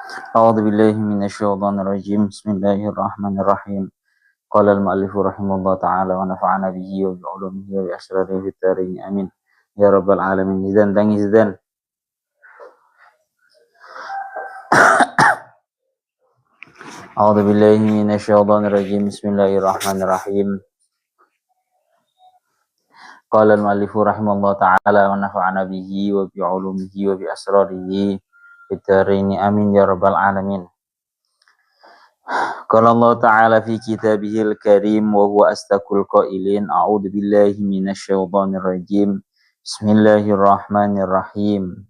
أعوذ بالله من الشيطان الرجيم بسم الله الرحمن الرحيم قال المؤلف رحمه الله تعالى ونفعنا به وبعلومه وبأسراره في الدارين آمين يا رب العالمين. Zidane tangi Zidane. أعوذ بالله من الشيطان الرجيم بسم الله الرحمن الرحيم قال المؤلف رحمه الله تعالى ونفعنا به وبعلومه وبأسراره في الدارين آمين يا رب العالمين. Qala Allah Ta'ala fi kitabihil karim wa huwa astaqul qailin a'udzu billahi minasyaitonir rajim. Bismillahirrahmanirrahim.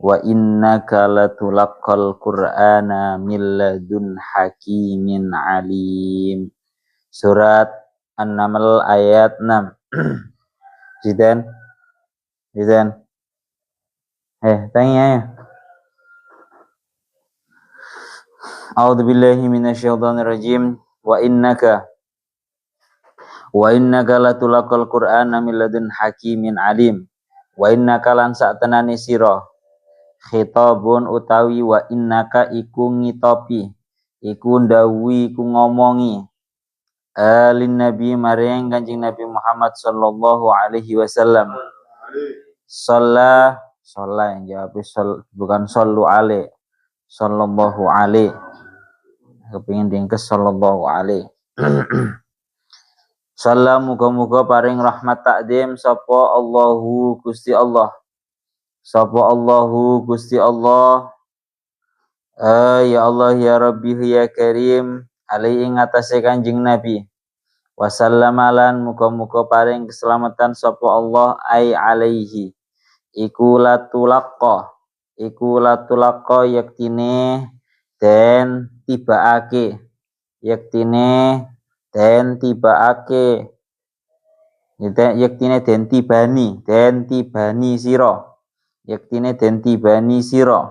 Wa innaka latulaqqal qur'ana min ladun hakimin alim. Surat An-Naml ayat 6. Zidan. Tanya ya. A'udzu billahi minasyaitonir rajim. Wa innaka latulaqal qur'ana min ladun hakimin alim. Wa innaka lan saktenane sira khitabun utawi wa innaka iku ngitopi iku ndawuhi iku ngomongi alin nabi maring Kanjeng Nabi Muhammad sallallahu alaihi wasallam. Shalla yang jawab bukan sallu alaihi, sallallahu alaihi. Kepingin dingkes sallallahu alaihi. Salam muga-muga paring rahmat takdim sapa Allahu Gusti Allah. Ya Allah ya Rabbi ya Karim alaihi ing atase Kanjeng Nabi. Wasallamalan muga-muga paring keselamatan sapa Allah ai alaihi. Iku latulaqqa yaktine den tibaake yaktine den tibani sira.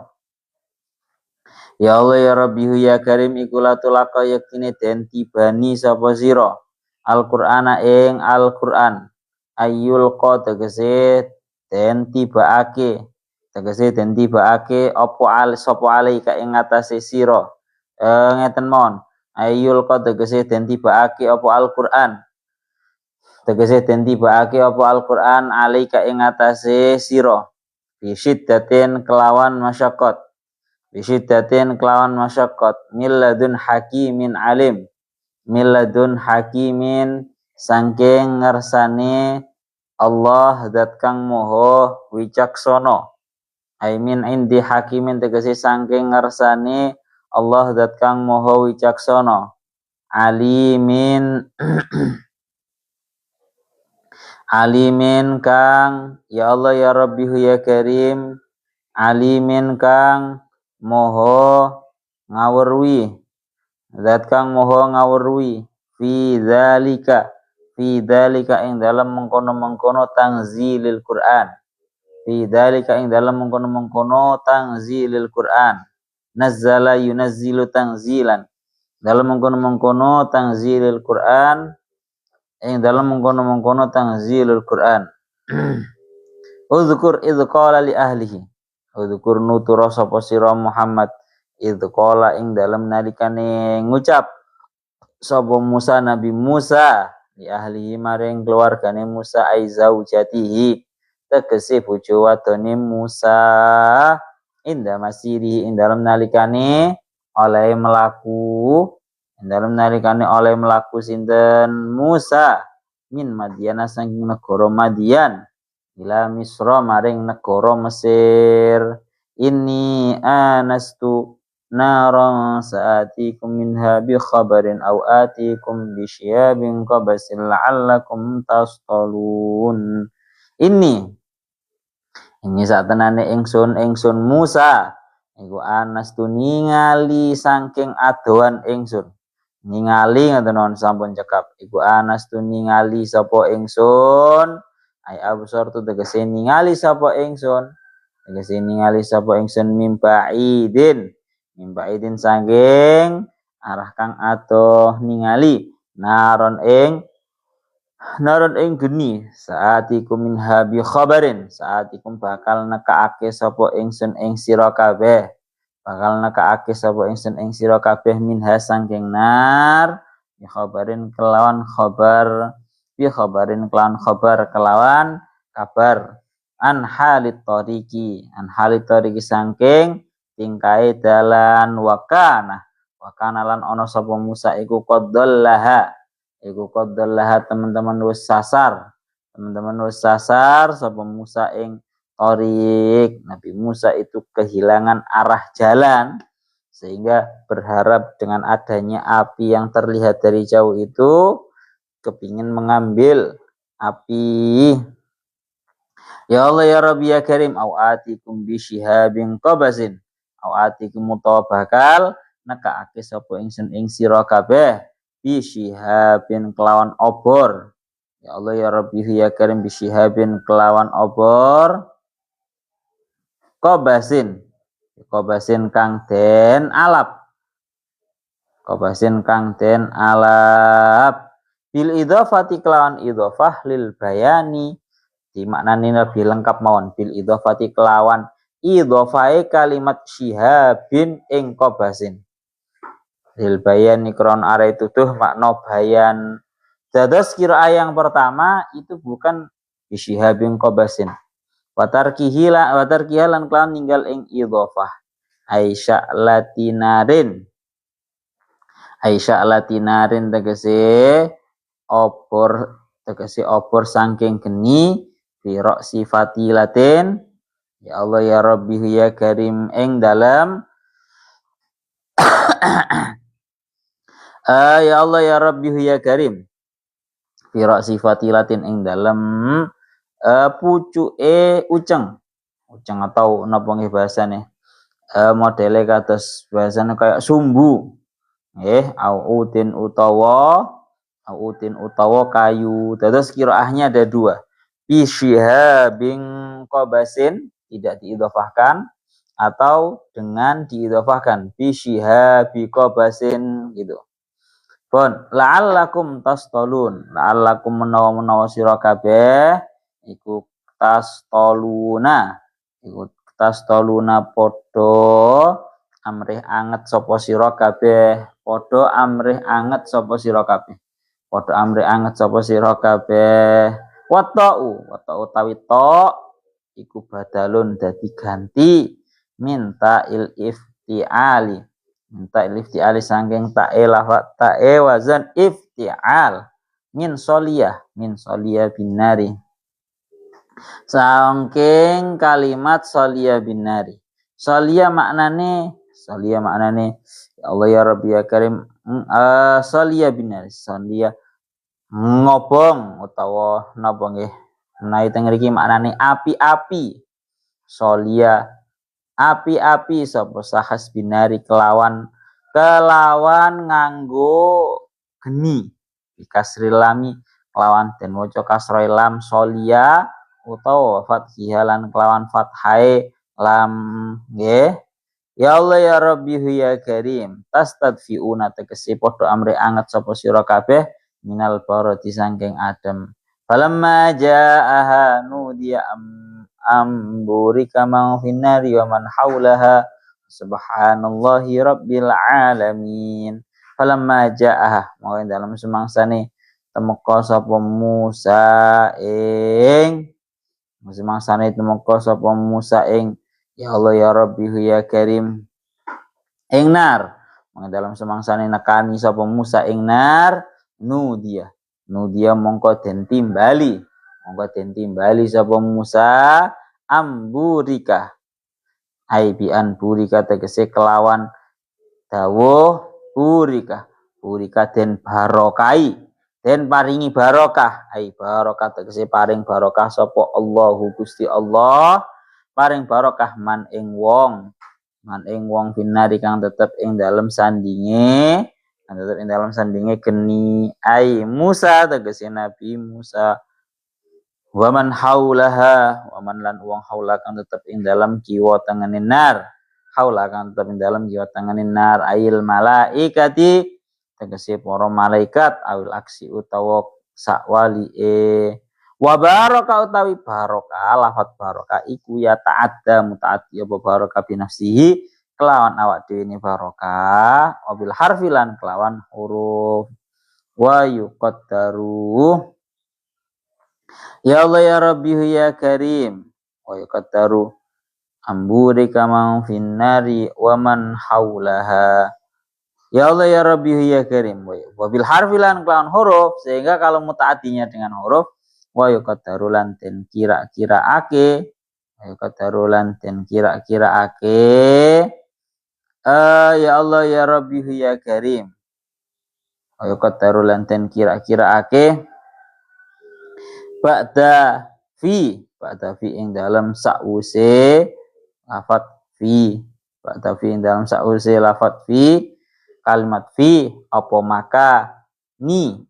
Ya Allah ya Rabbi ya Karim iku latulaqqa yaktine den tibani sapa sira Al-Qur'ana ing Al-Qur'an ayyul qa tegese den tibaake apa sapa alika ing atase sira ngeten mon ayyul qa tegese den tibaake apa Al-Qur'an alika ing atase sira bisyiddatin kelawan masyaqqat milladun hakimin saking ngersane Allah zat kang moho wicaksana. Aimin indi hakimin tegese saking ngersane Allah zat kang moho wicaksana. Alimin kang ya Allah ya Rabbi ya Karim alimin kang moho ngawruhi zat kang moho ngawruhi fi dzalika ing dalam mengkono-mengkono tanzilil Qur'an. Nazzala yunazzilu tanzilan. Dalam mengkono-mengkono tanzilil Qur'an. Udzkur idz qala li ahlihi. Udzkur nutura sapa sira Muhammad idz qala ing dalam nalikane ngucap sapa Musa Nabi Musa li ahlihi maring keluargane Musa aizaujatihi tegese bojo wadone Musa inda masiri ing dalam nalikane oleh melaku sinten Musa min Madiana saking negara Madian ila Misra maring negara Mesir. Inni anastu naran sa'atikum minha bi khabarin aw atikum bi syiyabin qabasin la'allakum tastalun. Ini satenane ingsun Musa iku anastu ningali saking adoan ingsun. Ningali ngoten sampun cekap iku anastu ningali sapa ingsun ai absar tu tegese ningali sapa ingsun mimbaidin saking arah kang adoh ningali naron ing geni saatikum min habi khabarin saatikum bakal nekaake sapa ingsun ing sira kabeh bakal nekaake sapa ingsun ing sira kabeh minha sangking nar bi khabarin kelawan khabar kelawan kabar an halit tariqi sangking tingkai dalan wakana lan ana sapa Musa iku qaddallaha teman-teman wis sasar sapa Musa ing Torik. Nabi Musa itu kehilangan arah jalan sehingga berharap dengan adanya api yang terlihat dari jauh itu kepingin mengambil api. Ya Allah ya Rabbi ya Karim au atikum bi syihabin qabasin au atikum bakal nekaake sapa ingsun ing sira kabeh bi syihabin kelawan obor. Ya Allah ya Rabbi ya Karim bi syihabin kelawan obor Kobasin kang den alap bil idhofati kelawan idhofah lil bayani dimaknani lebih lengkap mawon bil idhofati kelawan idhofai kalimat syihabin ing kobasin lil bayani kron are tuduh makna bayan dados kira yang pertama itu bukan bisyihabin kobasin watarkihilan kelawan ninggal ing idhofah Aisyah latinarin tegese obor saking geni firok sifati latin ya Allah ya Rabbi ya Karim ing dalam ya Allah ya Rabbi ya Karim firok sifati latin ing dalam pucuke uceng atau napa nggih bahasane modele kados bahasane kayak sumbu nggih au utin utawa kayu. Terus qiraahnya ada dua bi syihabin qabasin tidak diidhofahkan atau dengan diidhofahkan bi syihabi qabasin gitu. Pun la'allakum tastolun menawa sira kabeh iku tastoluna padha amrih anget sapa sira kabeh wata'u tawi ta iku badalun dadi ganti minta il iftiali saking ta'e wazan iftial min soliyah binari saking kalimat soliyah binari soliyah maknane ya Allah ya Rabbi ya Karim soliyah binari soliyah ngobong utawa napa nggih menawi teng mriki maknane api-api soliyah api-api sapa sahas binari kelawan nganggo geni bikasril lami kelawan den waca kasroi lam solia utawa fathihalan kelawan fathai lam nggih ya Allah ya Rabbi ya Karim tastadfiuna tegese padha amre anget sapa sira kabeh minal barati saking adem falamma jaaha nudiya amburika man finnari wa man haulaha subhanallahi rabbil alamin falamma jaaha mau dalam semangsane temeka sapa Musa ing ya Allah ya Rabbi ya Karim ing nar mau dalam semangsane nekani sapa Musa ing nar nudia mongko den timbali sapa Musa amburika aibian burika tegese kelawan dawuh burika den barokai den paringi barokah ai barokah tegese paring barokah sapa Allahu Gusti Allah paring barokah man ing wong finari kang tetep ing dalem sandinge geni ai Musa tegese Nabi Musa waman haulaha waman lan wong haula kang tetep ing dalam kiwa tengene nar ail malaikati tegese para malaikat awil aksi utawa sakwali wa baraka utawi baraka lafat baraka iku ya ta'adda mutaaddi apa baraka binafsihi kelawan awak dhewe ni barokah, wabil harfilan kelawan huruf, wa yuqaddaru ya Allah ya Rabbi ya Karim, wa yuqaddaru amburi kama finnari wa man haulaha. Ya Allah ya Rabbi ya Karim, wabil harfilan kelawan huruf, sehingga kalau mutaatinya dengan huruf, wa yuqaddaru lan den kira-kira ake, wa yuqaddaru lan den kira-kira ake, ya Allah ya Rabbi ya Karim, wa yuqaddaru lan den kira-kira ake, ba'da fi ing dalam sa'use lafat fi, ba'da fi ing dalam sa'use lafat fi, kalimat fi apa maka ni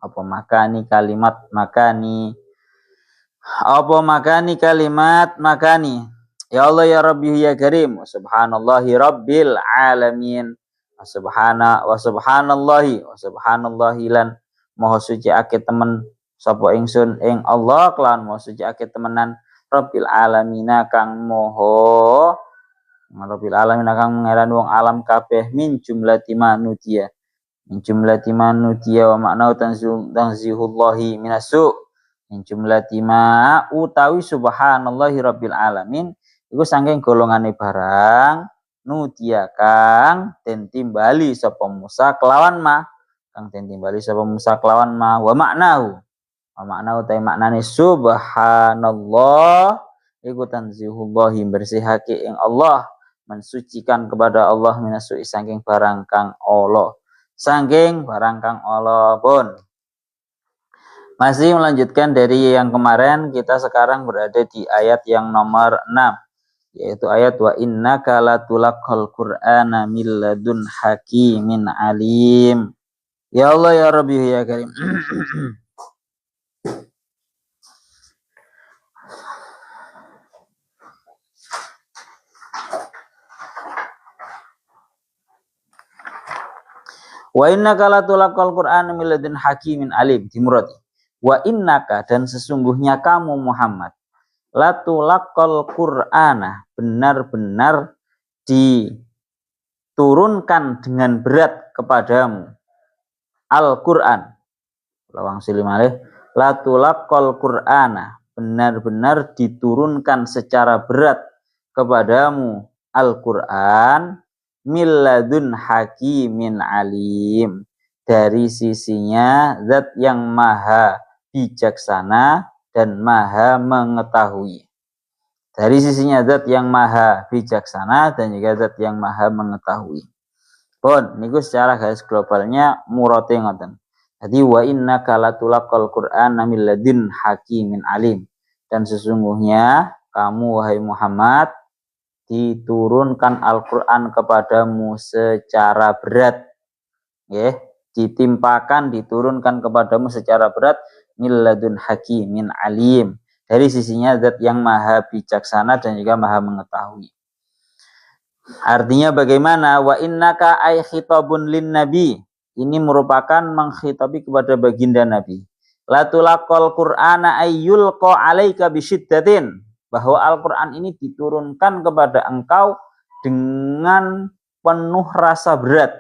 kalimat makani, apa makani kalimat makani. Ya Allah ya Rabbi ya Karim, subhanallahi rabbil alamin, wa subhanallahi lan maha suci ake temen sapa ingsun ing Allah kelawan maha suci ake temenan rabbil alamina kang maha Rabbil alamin kang mengeran wong alam kabeh min jumlati manutia wa makna tanzihullahi minasu min jumlati ma utawi subhanallahi rabbil alamin iku saking golongane barang nutia kang den timbali sapa Musa kelawan ma wa maknahu ta maknane subhanallah iku tanzihullahi bersihake ing Allah, mensucikan kepada Allah minasui saking barang kang Allah pun. Masih melanjutkan dari yang kemarin, kita sekarang berada di ayat yang nomor 6, yaitu ayat wa innaka latulaqal qur'ana min ladun hakimin alim. Ya Allah ya Rabbi ya Karim. Wa innaka latulaqal qur'ana min ladun hakimin alim, dimurati. Wa innaka dan sesungguhnya kamu Muhammad latulaqal qur'ana benar-benar diturunkan dengan berat kepadamu Al-Qur'an. Lawang silimalih latulaqal qur'ana benar-benar diturunkan secara berat kepadamu Al-Qur'an milladun hakimin alim, dari sisinya zat yang maha bijaksana dan maha mengetahui. Dari sisinya zat yang maha bijaksana dan juga zat yang maha mengetahui. Pun niku secara garis globalnya murate ngoten. Jadi wa innaka latulaqal qur'ana min ladun hakimin alim, dan sesungguhnya kamu wahai Muhammad diturunkan Al-Qur'an kepadamu secara berat, diturunkan kepadamu secara berat min ladun hakimin alim, dari sisinya zat yang maha bijaksana dan juga maha mengetahui. Artinya bagaimana? Wa innaka ay khitabun lin nabi, ini merupakan mengkhitabi kepada baginda Nabi. Latulaqal qur'ana ayyulqa alaika bisyiddatin, bahwa Al-Qur'an ini diturunkan kepada engkau dengan penuh rasa berat.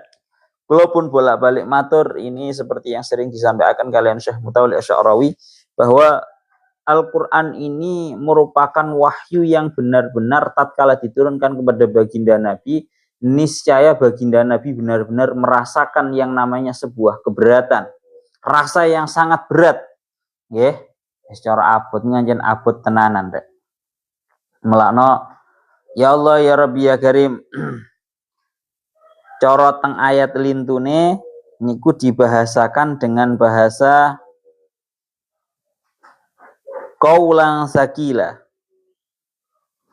Walaupun bolak-balik matur, ini seperti yang sering disampaikan kalian Syekh Mutawalli Asy'arawi, bahwa Al-Qur'an ini merupakan wahyu yang benar-benar tatkala diturunkan kepada baginda Nabi, niscaya baginda Nabi benar-benar merasakan yang namanya sebuah keberatan, rasa yang sangat berat, secara abot nganjen abot tenanan rek. Melakno ya Allah ya Rabbi ya Karim. Cara teng ayat lintune niku dibahasakan dengan bahasa qaulan sakila.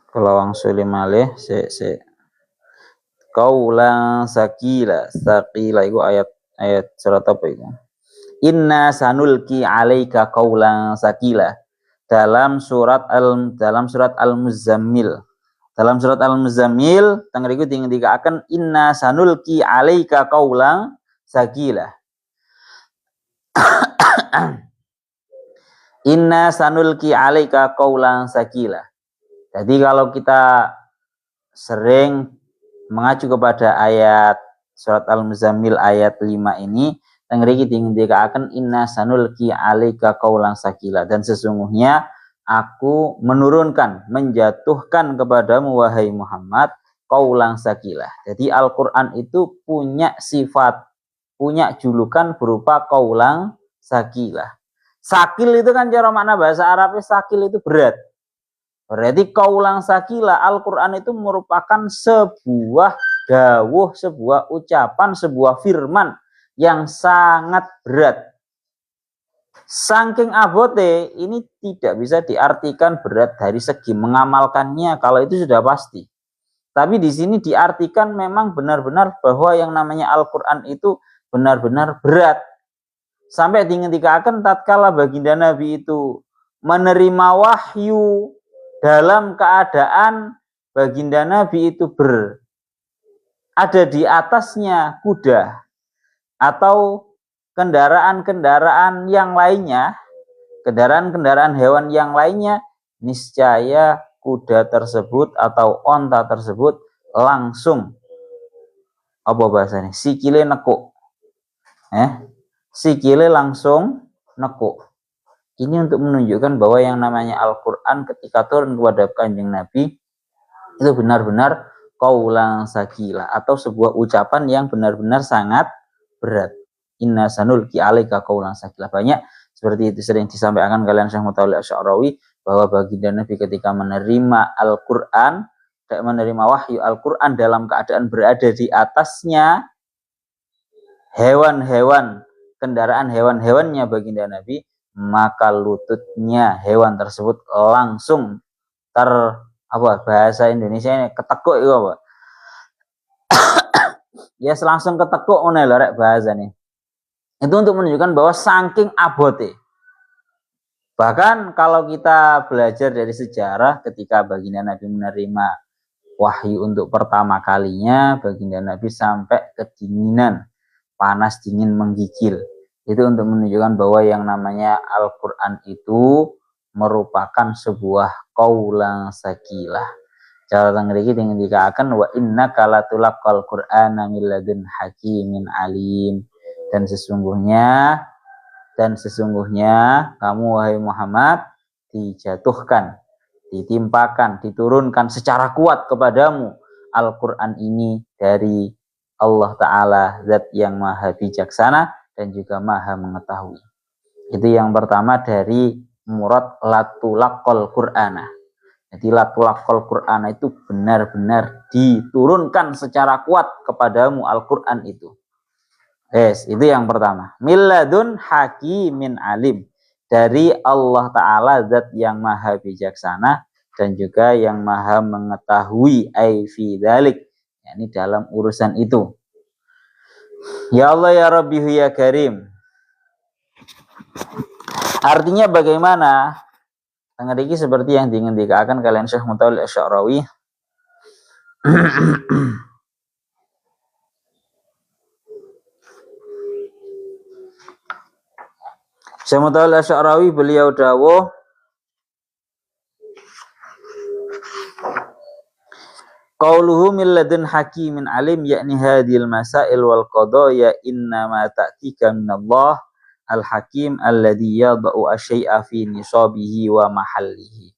Kalau wang sulimalih qaulan sakila. Sakila itu ayat surat apa itu? Inna sanulki alaika qaulan sakila. Dalam surat Al-Muzammil. Dalam surat Al-Muzammil tangriku dikatakan inna sanulki alaika qaulan sakila. Inna sanulki alaika qaulan sakila. Jadi kalau kita sering mengacu kepada ayat surat Al-Muzammil ayat 5 ini tengriki dikatakan inna sanulki alaika qaulan sakila, dan sesungguhnya aku menurunkan, menjatuhkan kepadamu wahai Muhammad qaulan sakila. Jadi Al-Qur'an itu punya sifat, punya julukan berupa qaulan sakila. Sakil itu kan cara makna bahasa Arabnya, sakil itu berat. Berarti qaulan sakila, Al-Qur'an itu merupakan sebuah dawuh, sebuah ucapan, sebuah firman yang sangat berat. Saking abote ini tidak bisa diartikan berat dari segi mengamalkannya, kalau itu sudah pasti. Tapi di sini diartikan memang benar-benar bahwa yang namanya Al-Qur'an itu benar-benar berat. Sampai dikatakan tatkala baginda Nabi itu menerima wahyu dalam keadaan baginda Nabi itu ada di atasnya kuda atau kendaraan-kendaraan yang lainnya, kendaraan-kendaraan hewan yang lainnya, niscaya kuda tersebut atau onta tersebut langsung apa bahasanya? Sikile nekuk. Sikile langsung nekuk. Ini untuk menunjukkan bahwa yang namanya Al-Qur'an ketika turun kepada Kanjeng Nabi itu benar-benar qaulan sakila atau sebuah ucapan yang benar-benar sangat berat. Inna sanulki alaika qaulan sakila. Banyak seperti itu sering disampaikan kalian Syekh Mutawalli Asy'arawi bahwa baginda Nabi ketika menerima Al-Qur'an, menerima wahyu Al-Qur'an dalam keadaan berada di atasnya hewan-hewan, kendaraan hewan-hewannya baginda Nabi, maka lututnya hewan tersebut langsung bahasa Indonesia ini ketekuk itu apa? Ya langsung ketekuk ngene lho rek bahasane. Itu untuk menunjukkan bahwa saking abote. Bahkan kalau kita belajar dari sejarah ketika baginda Nabi menerima wahyu untuk pertama kalinya, baginda Nabi sampai kedinginan, panas dingin menggigil. Itu untuk menunjukkan bahwa yang namanya Al-Qur'an itu merupakan sebuah qaulan sakilah. Cara tengriki dengan dikatakan wa innaka latulaqal Qur'ana min ladun hakimin alim. Dan sesungguhnya kamu wahai Muhammad dijatuhkan, ditimpakan, diturunkan secara kuat kepadamu Al-Qur'an ini dari Allah Ta'ala, zat yang maha bijaksana dan juga maha mengetahui. Itu yang pertama dari murad latulaqal Qur'ana. Jadi latulaqal Qur'ana itu benar-benar diturunkan secara kuat kepadamu Al-Qur'an itu. Itu yang pertama. Milladun hakimin alim. Dari Allah Ta'ala zat yang maha bijaksana dan juga yang maha mengetahui ai fi dzalik, yakni dalam urusan itu. Ya Allah ya Rabbi ya Karim. Artinya bagaimana? Tengriki seperti yang dikatakan kalian Syekh Mutawalli Asy'arawi. Syekh Mutawalli Asy'arawi beliau dawuh qauluhu min ladun hakimin alim, yakni hadhil masail wal qadaya inna ma ta'tika minallah al-hakim alladhi yada'u asyai'a fi nisabihi wa mahallihi.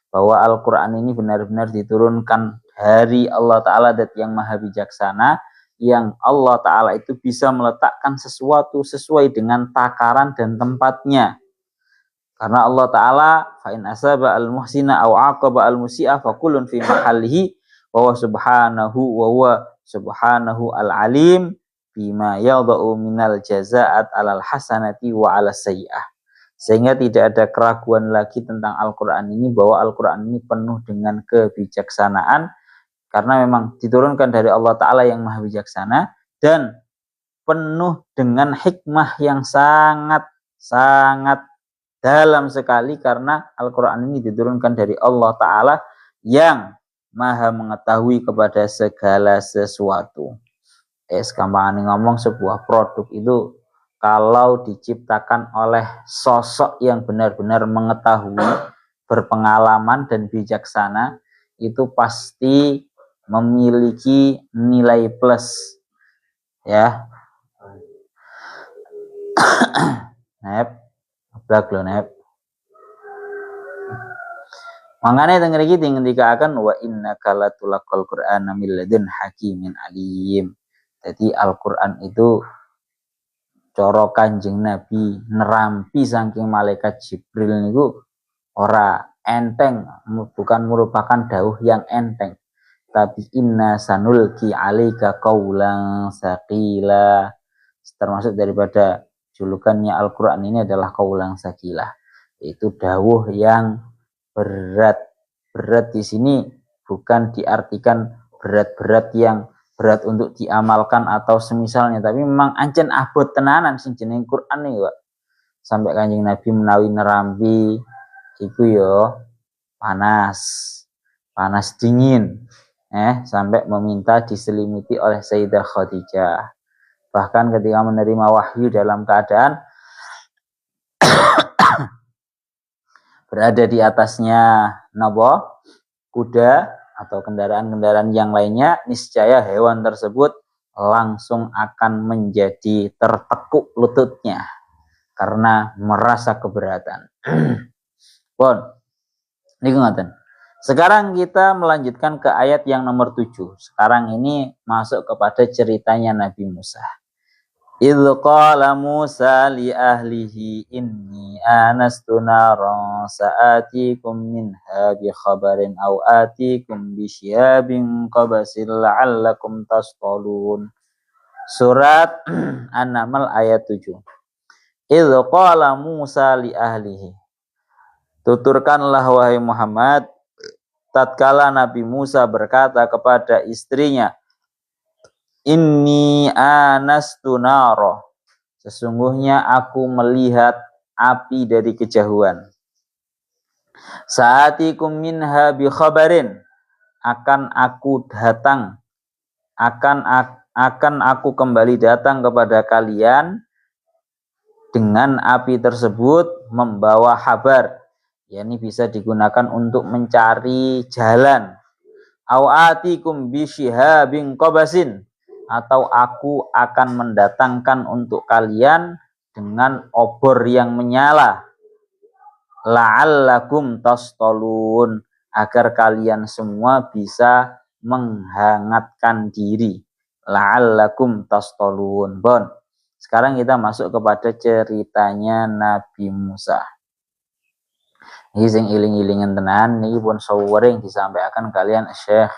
Bahwa Al-Qur'an ini benar-benar diturunkan dari Allah Ta'ala zat yang maha bijaksana, yang Allah Ta'ala itu bisa meletakkan sesuatu sesuai dengan takaran dan tempatnya. Karena Allah Ta'ala fa'in asaba al-muhsina aw aqaba al-musi'a fakullun fi mahallihi wa huwa subhanahu al-alim bima yada'u minal jazaat alal hasanati wa ala sayyi'ah. Sehingga tidak ada keraguan lagi tentang Al-Qur'an ini, bahwa Al-Qur'an ini penuh dengan kebijaksanaan karena memang diturunkan dari Allah Ta'ala yang maha bijaksana, dan penuh dengan hikmah yang sangat dalam sekali karena Al-Qur'an ini diturunkan dari Allah Ta'ala yang maha mengetahui kepada segala sesuatu. Gampang ngomong, sebuah produk itu kalau diciptakan oleh sosok yang benar-benar mengetahui, berpengalaman dan bijaksana, itu pasti memiliki nilai plus ya. Nep, blak lo nep. Mangane teng mriki dikatakan wa innaka latulaqal qur'ana min ladun hakimin alim. Jadi Al-Qur'an itu cara Kanjeng Nabi nerampi saking malaikat Jibril niku ora enteng, bukan merupakan dawuh yang enteng. Tapi inna sanulki alaika qaulan saqila. Termasuk daripada julukannya Al-Qur'an ini adalah qaulan saqila. Itu dawuh yang berat. Berat di sini bukan diartikan berat-berat yang berat untuk diamalkan atau semisalnya, tapi memang ancen abot tenanan sing jeneng Quran nih, Pak. Sampai Kanjeng Nabi menawi nerampi iku yo panas dingin, sampai meminta diselimuti oleh Sayyidah Khadijah. Bahkan ketika menerima wahyu dalam keadaan berada di atasnya kuda atau kendaraan-kendaraan yang lainnya, niscaya hewan tersebut langsung akan menjadi tertekuk lututnya karena merasa keberatan. Bon, ini ngaten. Sekarang kita melanjutkan ke ayat yang nomor 7. Sekarang ini masuk kepada ceritanya Nabi Musa. Idz qala Musa li ahlihi inni anastu naran sa'atikum minha bi khabarin aw atikum bi syihabin qabasil la'allakum tastalun. Surat An-Naml ayat 7. Idz qala Musa li ahlihi. Tuturkanlah wahai Muhammad tatkala Nabi Musa berkata kepada istrinya, Inni anastu nara. Sesungguhnya aku melihat api dari kejauhan. Sa'atikum minha bi khabarin. Akan aku kembali datang kepada kalian dengan api tersebut membawa kabar. Yani bisa digunakan untuk mencari jalan. Awatikum bi syihabin qabasin. Atau aku akan mendatangkan untuk kalian dengan obor yang menyala. La'allakum tastalun. Agar kalian semua bisa menghangatkan diri. La'allakum tastalun. Bon. Sekarang kita masuk kepada ceritanya Nabi Musa. Ini sing iling-ilingan tenan. Ini pun sawering disampaikan kalian Syekh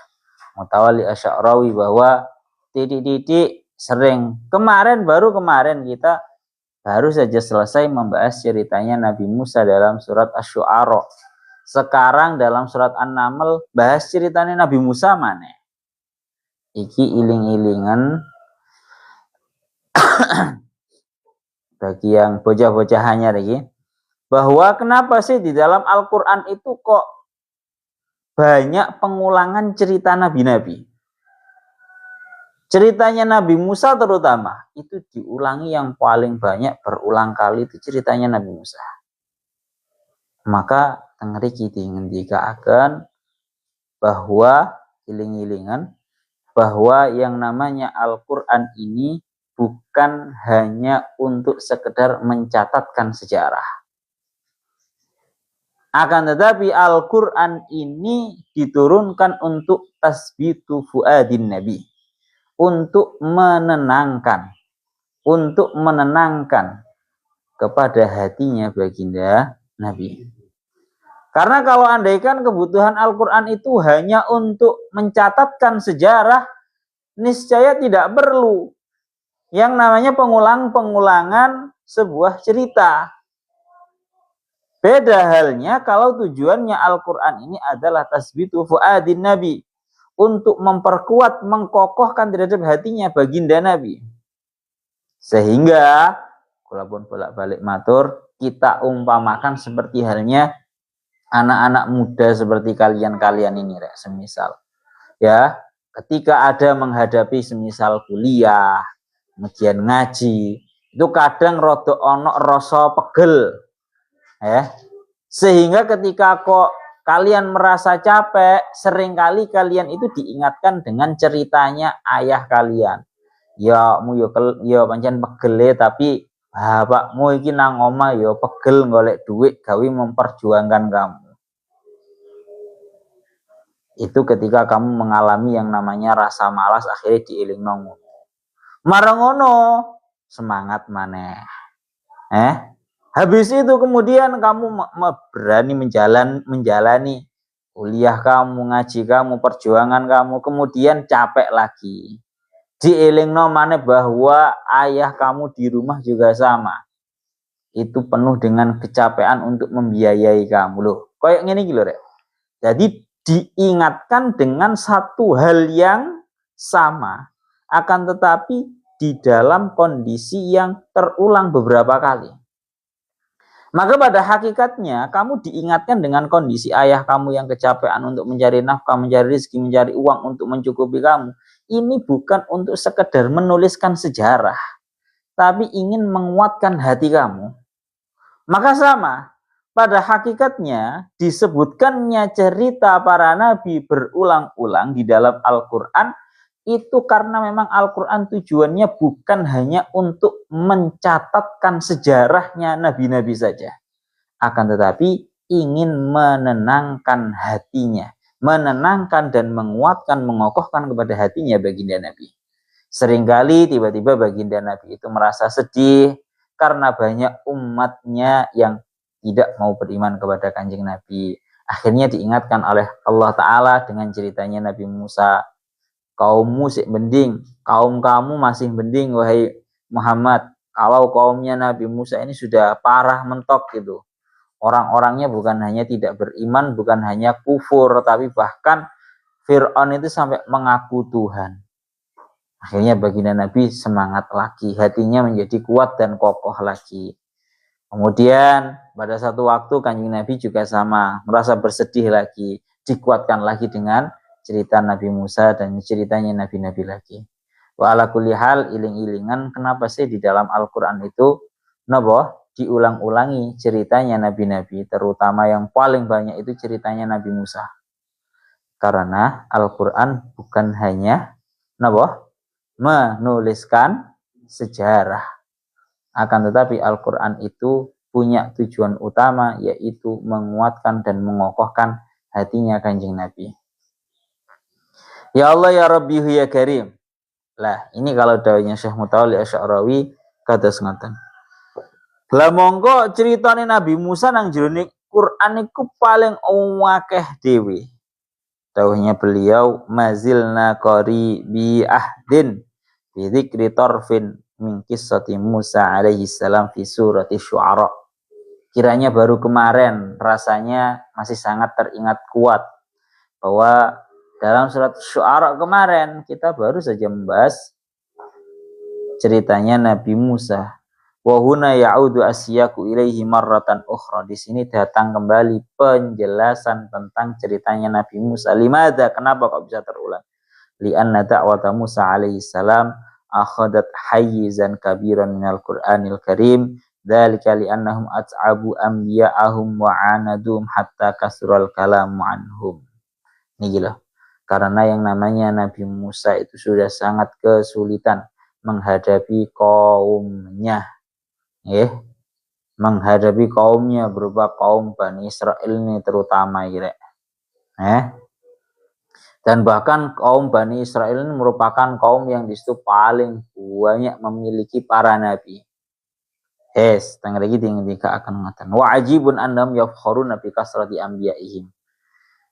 Mutawalli Asy'arawi bahwa titik-titik sering baru kemarin kita baru saja selesai membahas ceritanya Nabi Musa dalam surat Asy-Syu'ara. Sekarang dalam surat An-Naml bahas ceritanya Nabi Musa mana? Iki iling-ilingan bagi yang bocah-bocahannya lagi, bahwa kenapa sih di dalam Al-Qur'an itu kok banyak pengulangan cerita nabi-nabi? Ceritanya Nabi Musa terutama itu diulangi yang paling banyak berulang kali itu ceritanya Nabi Musa. Maka tengriki ngendikaken bahwa iling-ilingan bahwa yang namanya Al-Qur'an ini bukan hanya untuk sekedar mencatatkan sejarah. Akan tetapi Al-Qur'an ini diturunkan untuk tasbitu fuadin nabi. Untuk menenangkan kepada hatinya baginda Nabi. Karena kalau andaikan kebutuhan Al-Qur'an itu hanya untuk mencatatkan sejarah, niscaya tidak perlu yang namanya pengulangan sebuah cerita. Beda halnya kalau tujuannya Al-Qur'an ini adalah tasbitu fuadin Nabi. Untuk memperkuat, mengkokohkan terhadap hatinya baginda Nabi. Sehingga, walaupun bolak-balik matur, kita umpamakan seperti halnya anak-anak muda seperti kalian-kalian ini, semisal. Ya, ketika ada menghadapi semisal kuliah, kemudian ngaji, itu kadang rodok ono rasa pegel. Sehingga ketika kok kalian merasa capek, seringkali kalian itu diingatkan dengan ceritanya ayah kalian. Ya mu yo pancen pegel tapi bapakmu iki nang omah yo pegel golek duit gawe memperjuangkan kamu. Itu ketika kamu mengalami yang namanya rasa malas akhirnya dielingno. Marang ngono, semangat maneh. Habis itu kemudian kamu berani menjalani kuliah kamu, ngaji kamu, perjuangan kamu, kemudian capek lagi. Dielingno maneh bahwa ayah kamu di rumah juga sama. Itu penuh dengan kecapean untuk membiayai kamu loh. Kayak ngene iki lho, Rek. Jadi diingatkan dengan satu hal yang sama, akan tetapi di dalam kondisi yang terulang beberapa kali. Maka pada hakikatnya kamu diingatkan dengan kondisi ayah kamu yang kecapean untuk mencari nafkah, mencari rezeki, mencari uang untuk mencukupi kamu. Ini bukan untuk sekedar menuliskan sejarah, tapi ingin menguatkan hati kamu. Maka sama, pada hakikatnya disebutkannya cerita para nabi berulang-ulang di dalam Al-Quran itu karena memang Al-Quran tujuannya bukan hanya untuk mencatatkan sejarahnya nabi-nabi saja, akan tetapi ingin menenangkan hatinya, menenangkan dan menguatkan, mengokohkan kepada hatinya baginda Nabi. Seringkali tiba-tiba baginda Nabi itu merasa sedih karena banyak umatnya yang tidak mau beriman kepada Kanjeng Nabi. Akhirnya diingatkan oleh Allah Ta'ala dengan ceritanya Nabi Musa. Kaummu sik mending, kaum kamu masih mending wahai Muhammad. Kalau kaumnya Nabi Musa ini sudah parah mentok gitu. Orang-orangnya bukan hanya tidak beriman, bukan hanya kufur, tapi bahkan Fir'aun itu sampai mengaku Tuhan. Akhirnya baginda Nabi semangat lagi, hatinya menjadi kuat dan kokoh lagi. Kemudian pada satu waktu Kanjeng Nabi juga sama, merasa bersedih lagi, dikuatkan lagi dengan cerita Nabi Musa dan ceritanya nabi-nabi lagi. Wa ala kulli hal, iling-ilingan kenapa sih di dalam Al-Qur'an itu diulang-ulangi ceritanya nabi-nabi, terutama yang paling banyak itu ceritanya Nabi Musa. Karena Al-Qur'an bukan hanya menuliskan sejarah, akan tetapi Al-Quran itu punya tujuan utama, yaitu menguatkan dan mengokohkan hatinya Kanjeng Nabi. Ya Allah ya Rabbi ya Karim. Lah ini kalau dawuhnya Syekh Mutawalli Asy'arawi kados ngoten. Lah monggo ceritane Nabi Musa nang jroning Quran iku paling akeh dhewe. Dawuhnya beliau mazilna qari bi ahdin bi dzikri tarfin min qissati Musa alaihi salam fi surati Syu'ara. Kiranya baru kemarin rasanya masih sangat teringat kuat bahwa dalam surat Syu'ara kemarin kita baru saja membahas ceritanya Nabi Musa. Wa huna ya'udu asyaku ilaihi marratan ukhra. Di sini datang kembali penjelasan tentang ceritanya Nabi Musa. Limadha? Kenapa kok bisa terulang? Li'anna da'wata Musa alaihi salam akhadat hayyizan kabiran minal Qur'anil Karim. Dzalika li'annahum at'abu anbiya'ahum wa 'anadum hatta kasral kalamu anhum. Ini gila. Karena yang namanya Nabi Musa itu sudah sangat kesulitan menghadapi kaumnya. Menghadapi kaumnya berupa kaum Bani Israel ini terutama dan bahkan kaum Bani Israel ini merupakan kaum yang disitu paling banyak memiliki para nabi. Tengah lagi tinggal akan mengatakan wa ajibun annahum yafkharuna bi kasrati anbiya'ihim.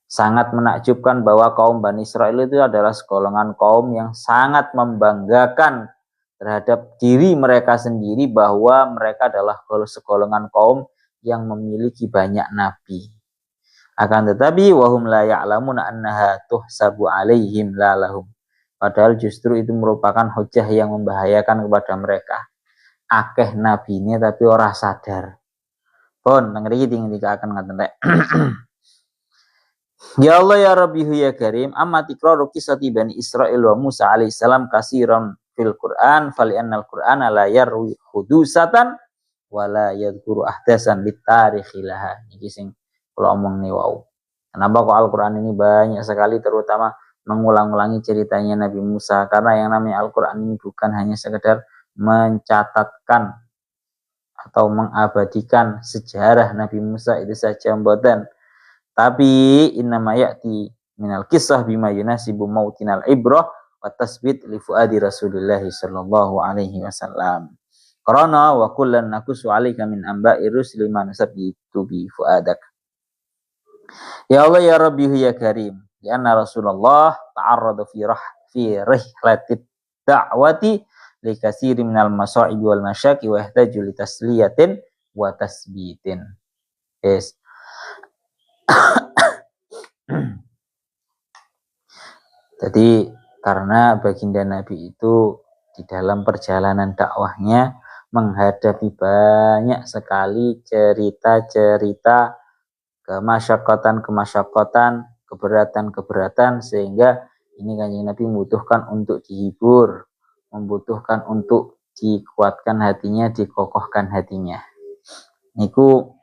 Sangat menakjubkan bahwa kaum Bani Israel itu adalah segolongan kaum yang sangat membanggakan terhadap diri mereka sendiri bahwa mereka adalah segolongan kaum yang memiliki banyak nabi. Akan tetapi wahum la ya'lamuna annaha tuhsabu alaihim la lahum. Padahal justru itu merupakan hujah yang membahayakan kepada mereka. Akeh nabinya tapi ora sadar. Pun ngerti tinggal akan ngaten rek. Ya Allah ya Rabbi ya Karim, amma tikraru kisati Bani Israil wa Musa alaihissalam kasiran fil Quran fali'annal Qur'ana la yarwi hudusatan wa la yadhkuru ahdasan litarikhi laha. Iki sing kula omong ne wau. Kenapa kok Al-Quran ini banyak sekali terutama mengulang-ulangi ceritanya Nabi Musa? Karena yang namanya Al-Quran ini bukan hanya sekedar mencatatkan atau mengabadikan sejarah Nabi Musa itu saja mboten. Tapi innama ya'ti minal kisah bima yunasibu mautinal ibrah wa tasbit li fuadi Rasulullah sallallahu alaihi wasallam. Qarana wa kullan nakusu 'alaika min amba'i rusuli ma nusabbitu bi fuadak. Ya Allah ya Rabbi ya Karim, ya anna Rasulullah ta'arrada fi rihlatit da'wati li katsiri minal masa'ib wal masyaqi wa ihtaju li tasliyatin wa tasbitin. Yes. Jadi karena baginda Nabi itu di dalam perjalanan dakwahnya menghadapi banyak sekali cerita-cerita kemasyakotan, keberatan, sehingga ini Kanjeng Nabi membutuhkan untuk dihibur, membutuhkan untuk dikuatkan hatinya, dikokohkan hatinya. Niku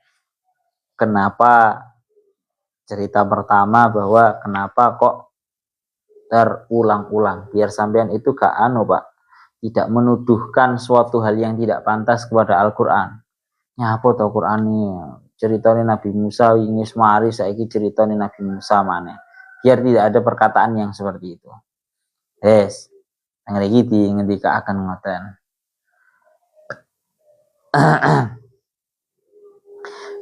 kenapa cerita pertama bahwa kenapa kok terulang-ulang, biar sampean itu gak Pak, tidak menuduhkan suatu hal yang tidak pantas kepada Al-Quran. Nyapa to Quran ini ceritanya Nabi Musa ini semari saiki ceritanya Nabi Musa mana, biar tidak ada perkataan yang seperti itu. Yes, yang lagi ngendika akan ngoten.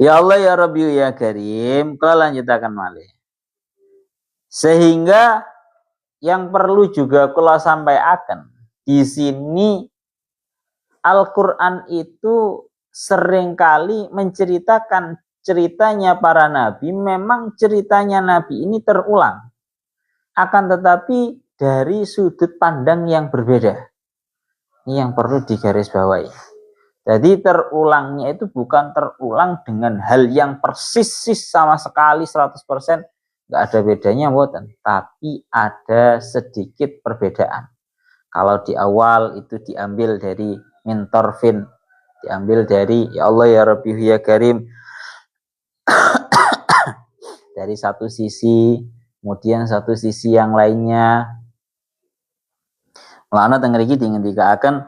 Ya Allah ya Rabbi ya Karim, kalau lanjutakan malih. Sehingga yang perlu juga kalau sampaikan di sini Al-Quran itu seringkali menceritakan ceritanya para nabi, memang ceritanya nabi ini terulang. Akan tetapi dari sudut pandang yang berbeda. Ini yang perlu digarisbawahi. Jadi terulangnya itu bukan terulang dengan hal yang persis sama sekali 100%, nggak ada bedanya buatan, tapi ada sedikit perbedaan. Kalau di awal itu diambil dari mintorfin, diambil dari ya Allah ya Rabbi ya Karim dari satu sisi, kemudian satu sisi yang lainnya melana tengeriki akan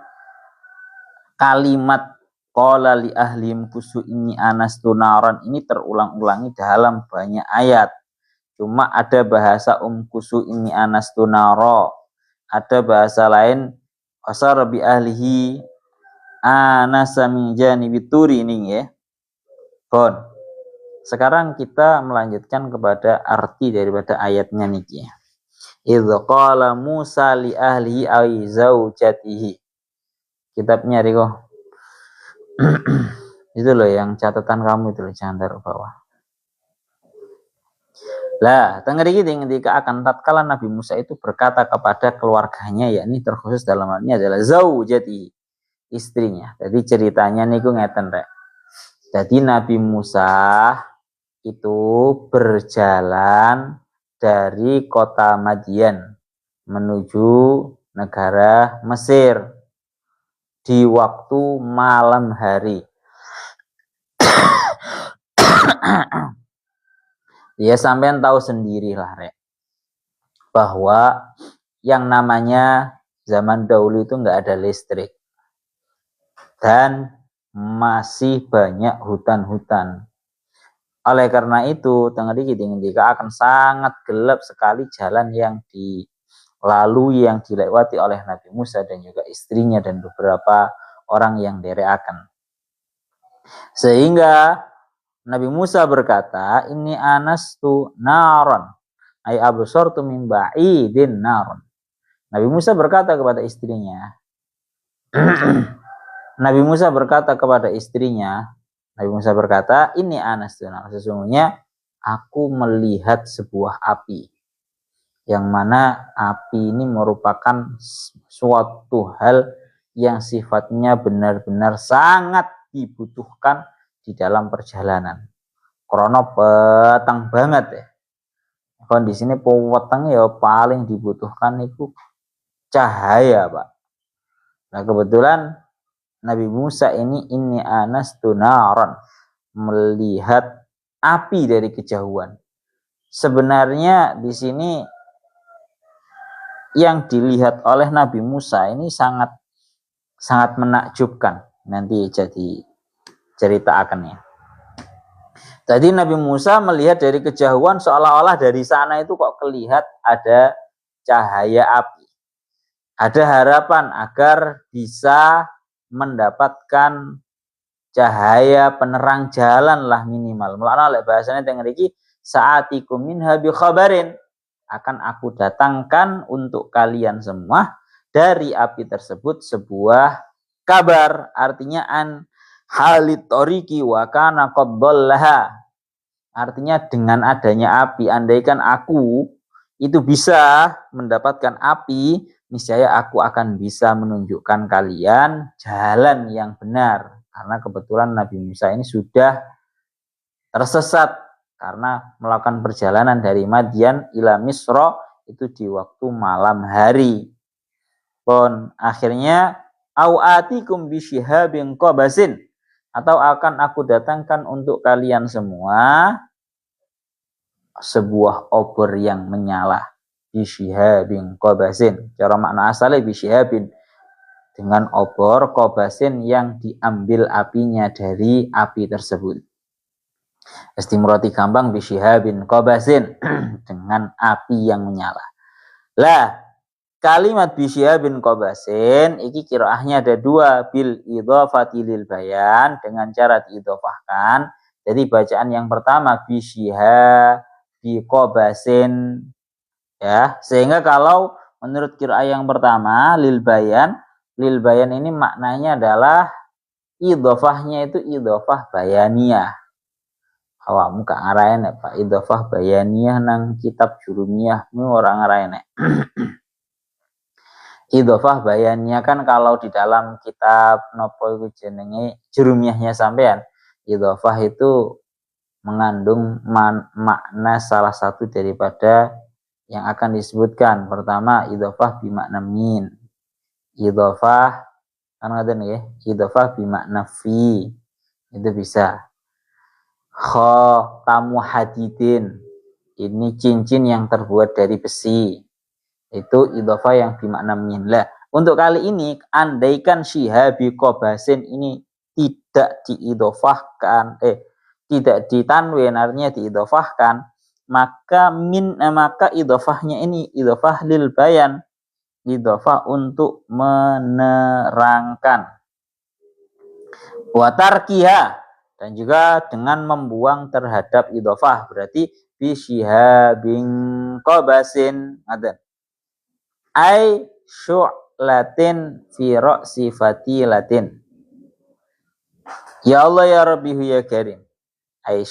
kalimat qala li ahlim kusu ini anastu naran ini terulang-ulangi dalam banyak ayat. Cuma ada bahasa kusu ini anastu naro, ada bahasa lain asar bi ahlihi anasa min janibit turi ini ya. Bon. Sekarang kita melanjutkan kepada arti daripada ayatnya niki. Idz qala Musa li ahlihi ay zaujatihi. Kitabnya Riko. Itu loh yang catatan kamu itu loh, jangan taruh bawah. Lah, tengeriki ketika akan tatkala Nabi Musa itu berkata kepada keluarganya, yakni terkhusus dalam hal ini adalah zaujati, istrinya. Jadi ceritanya niku ngeten rek. Jadi Nabi Musa itu berjalan dari kota Madian menuju negara Mesir di waktu malam hari. Ya sampean tahu sendirilah rek, bahwa yang namanya zaman dahulu itu nggak ada listrik dan masih banyak hutan-hutan. Oleh karena itu, ketika akan sangat gelap sekali jalan yang dilalui, yang dilewati oleh Nabi Musa dan juga istrinya dan beberapa orang yang dereakan. Sehingga Nabi Musa berkata, ini anastu naron, ay absortu min ba'idin naron. Nabi Musa berkata kepada istrinya, Nabi Musa berkata, ini anastu naron, sesungguhnya aku melihat sebuah api, yang mana api ini merupakan suatu hal yang sifatnya benar-benar sangat dibutuhkan di dalam perjalanan. Krono petang banget ya. Kondisi ini petang ya paling dibutuhkan itu cahaya, Pak. Nah kebetulan Nabi Musa ini anastu naron, melihat api dari kejauhan. sebenarnya di sini yang dilihat oleh Nabi Musa ini sangat menakjubkan. Nanti jadi cerita akannya. Tadi Nabi Musa melihat dari kejauhan seolah-olah dari sana itu kok kelihatan ada cahaya api. Ada harapan agar bisa mendapatkan cahaya penerang jalan lah minimal. Mulanya oleh bahasanya dengan iki saatikum minha bi khabarin, akan aku datangkan untuk kalian semua dari api tersebut sebuah kabar, artinya an halit toriki wa kana qad dhallaha. Artinya dengan adanya api, andaikan aku itu bisa mendapatkan api, niscaya aku akan bisa menunjukkan kalian jalan yang benar. Karena kebetulan Nabi Musa ini sudah tersesat karena melakukan perjalanan dari Madian ila Misra itu di waktu malam hari. Pun akhirnya au atikum bisyihabin qabasin, atau akan aku datangkan untuk kalian semua sebuah obor yang menyala. Bisyihabin qabasin, cara makna asalnya bisyihabin, dengan obor qabasin yang diambil apinya dari api tersebut. Istimroti gampang bisyihabin qabasin dengan api yang menyala. Lah, kalimat bisyihabin qabasin iki qiraahnya ada dua, bil idhofati lil bayan, dengan cara diidhofahkan. Jadi bacaan yang pertama bisyihabi qabasin ya, sehingga kalau menurut qiraah yang pertama lil bayan ini maknanya adalah idhofahnya itu idhofah bayaniyah. Awakmu gak ngarain ya Pak, idhofah bayaniyah nang kitab jurumiyah mu orang ngarain ya. Idhofah bayaniyah kan kalau di dalam kitab nopo iku jenenge jurumiyahnya sampean, idhofah itu mengandung makna salah satu daripada yang akan disebutkan. Pertama idhofah bimakna min, idhofah kan ngaten nggih, idhofah bimakna fi, itu bisa. Khatamu hadidin, ini cincin yang terbuat dari besi, itu idhofah yang bimakna min. Lah, untuk kali ini andaikan syihabi qabasin ini tidak diidhofahkan, tidak ditanwin, artinya diidhofahkan, maka maka idhofahnya ini idhofah lil bayan, idhofah untuk menerangkan. Wa tarkiha, dan juga dengan membuang terhadap idhofah, berarti bisyihabin qabasin ngaten. Ai syu'latin fi ra'si fatilatin. Ya Allah ya Rabbihu ya Karim. Ai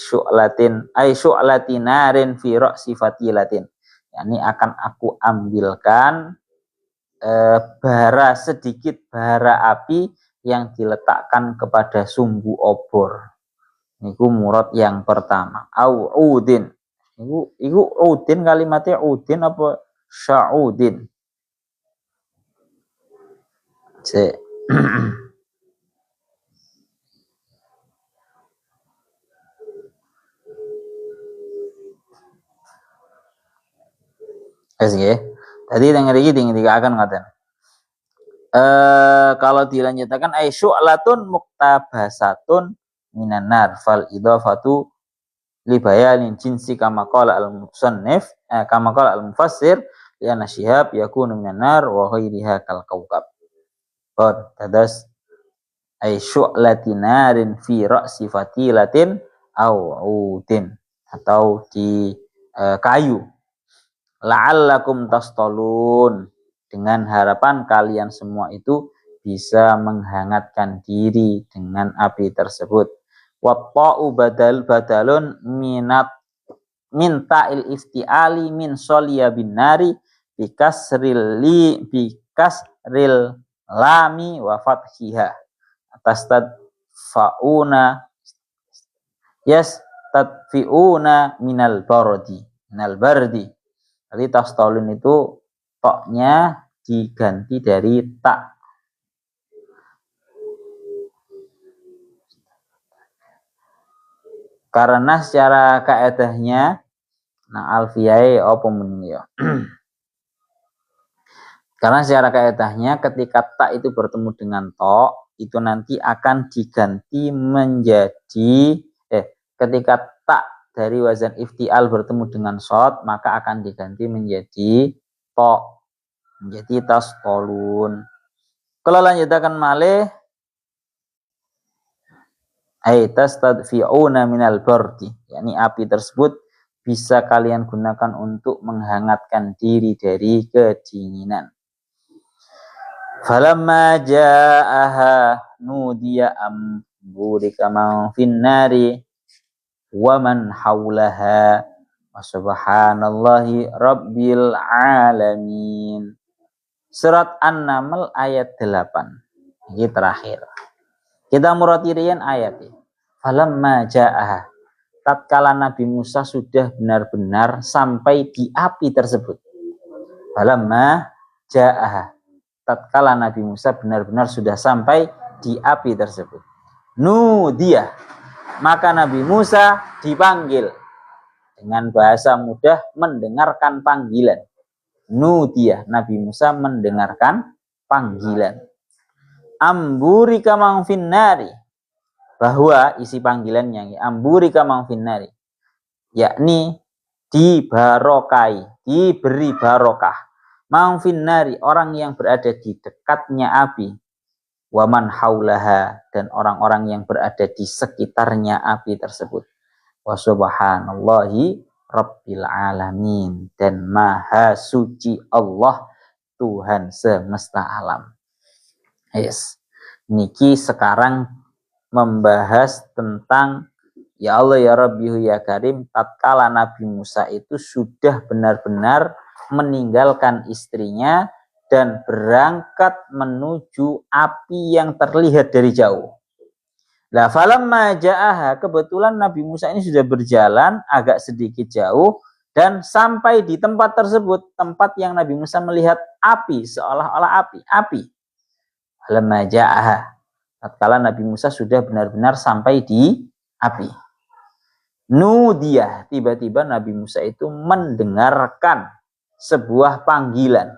syu'latinarin fi ra'si fatilatin. Yani akan aku ambilkan sedikit bara api yang diletakkan kepada sumbu obor. Niku murad yang pertama. Au udin. Iku udin, kalimatnya udin apa sya'udin? Wes nggih. Tadi denger iki akan ngaten. Kalau dilanjutkan ay syu'latun muktabasatun minan nar fal idhafatu li bayanin jinsi kama qala al-musannif kama qala al-mufassir ya nasyihab yakunu minan nar wa ghairiha kal kaukab. Tadas ay syu'latinarin fi ra'si fatilatin au udin, atau di kayu. La'allakum tastalun, dengan harapan kalian semua itu bisa menghangatkan diri dengan api tersebut. Watta'u badalun minta il iftiali min soliya bin nari bikasril lami wa fathiha atas tadfauna tadfiuna minal bardi. Jadi tastalun itu toknya diganti dari tak. Karena secara kaedahnya Nah, alfiyai apa mun ya? Karena secara kaidahnya ketika ta itu bertemu dengan to, itu nanti akan diganti menjadi ketika ta dari wazan iftial bertemu dengan shad, maka akan diganti menjadi to, menjadi tastolun. Kalau lanjutakan malih, tastadfi'una minal bardi, yakni api tersebut bisa kalian gunakan untuk menghangatkan diri dari kedinginan. Falamma ja'aha nudiya am burika man finnari wa man haulaha wa subhanallahi rabbil alamin. Surat An-Naml ayat 8. Ini terakhir. Kita muratirian ayat ini. Falamma ja'aha, tatkala Nabi Musa sudah benar-benar sampai di api tersebut. Falamma ja'aha, tatkala Nabi Musa benar-benar sudah sampai di api tersebut. Nudiyah, maka Nabi Musa dipanggil. Dengan bahasa mudah, mendengarkan panggilan. Nudiyah, Nabi Musa mendengarkan panggilan. Amburika man finnari, bahwa isi panggilannya amburika man finnari, yakni dibarokai, diberi barokah. Man finnari, orang yang berada di dekatnya api. Waman haulaha, dan orang-orang yang berada di sekitarnya api tersebut. Wa subhanallahi rabbil alamin, dan maha suci Allah Tuhan semesta alam. Yes. Niki sekarang membahas tentang ya Allah ya Rabbi ya Karim, tatkala Nabi Musa itu sudah benar-benar meninggalkan istrinya dan berangkat menuju api yang terlihat dari jauh. Lah falamma ja'aha, kebetulan Nabi Musa ini sudah berjalan agak sedikit jauh dan sampai di tempat tersebut, tempat yang Nabi Musa melihat api, seolah-olah api. Falamma ja'aha, tatkala Nabi Musa sudah benar-benar sampai di api. Nudiyah, tiba-tiba Nabi Musa itu mendengarkan sebuah panggilan.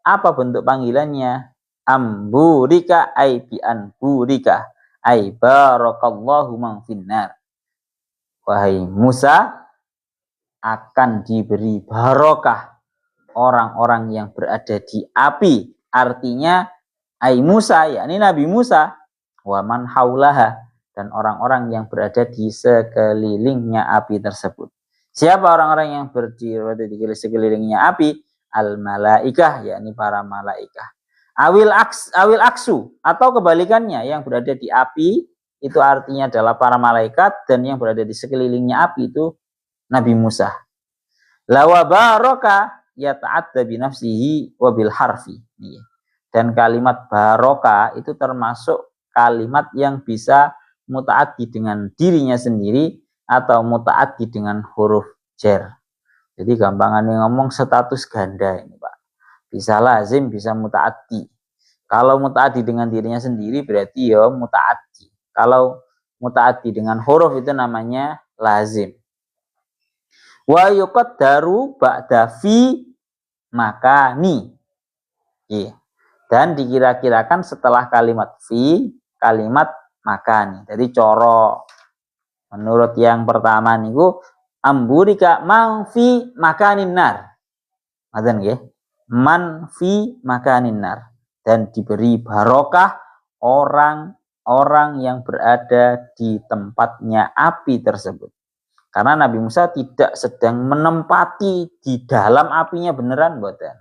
Apa bentuk panggilannya? Amburika ay bi anburika ay barakallahu man finnar. Wahai Musa, akan diberi barokah orang-orang yang berada di api. Artinya ay Musa, yakni Nabi Musa, wa man haulaha, dan orang-orang yang berada di sekelilingnya api tersebut. Siapa orang-orang yang berada di sekelilingnya api? Al-malaikah, yakni para malaikah. Awil aksu, atau kebalikannya, yang berada di api itu artinya adalah para malaikat, dan yang berada di sekelilingnya api itu Nabi Musa. Lawa baraka yata'adda binafsihi wabil harfi. Dan kalimat baraka itu termasuk kalimat yang bisa muta'addi dengan dirinya sendiri atau muta'addi dengan huruf jar. Jadi gampangannya ngomong status ganda ini Pak. Bisa lazim, bisa muta'addi. Kalau muta'addi dengan dirinya sendiri berarti ya muta'addi. Kalau muta'addi dengan huruf itu namanya lazim. Wa yuqaddaru ba'da fi makani. Dan dikira-kirakan setelah kalimat fi, kalimat makani. Jadi coro menurut yang pertama niku amburika man fi makanin nar. Ngaten nggih? Man fi makanin nar, dan diberi barokah orang-orang yang berada di tempatnya api tersebut. Karena Nabi Musa tidak sedang menempati di dalam apinya beneran mboten,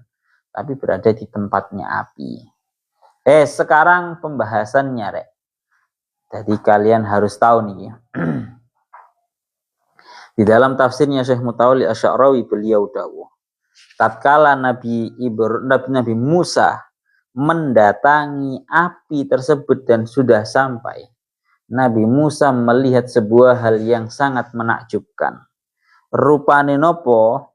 tapi berada di tempatnya api. Sekarang pembahasannya rek. Jadi kalian harus tahu nih. Di dalam tafsirnya Syekh Mutawalli Asy'arawi beliau dawuh, tatkala Nabi Musa mendatangi api tersebut dan sudah sampai, Nabi Musa melihat sebuah hal yang sangat menakjubkan. Rupane nopo?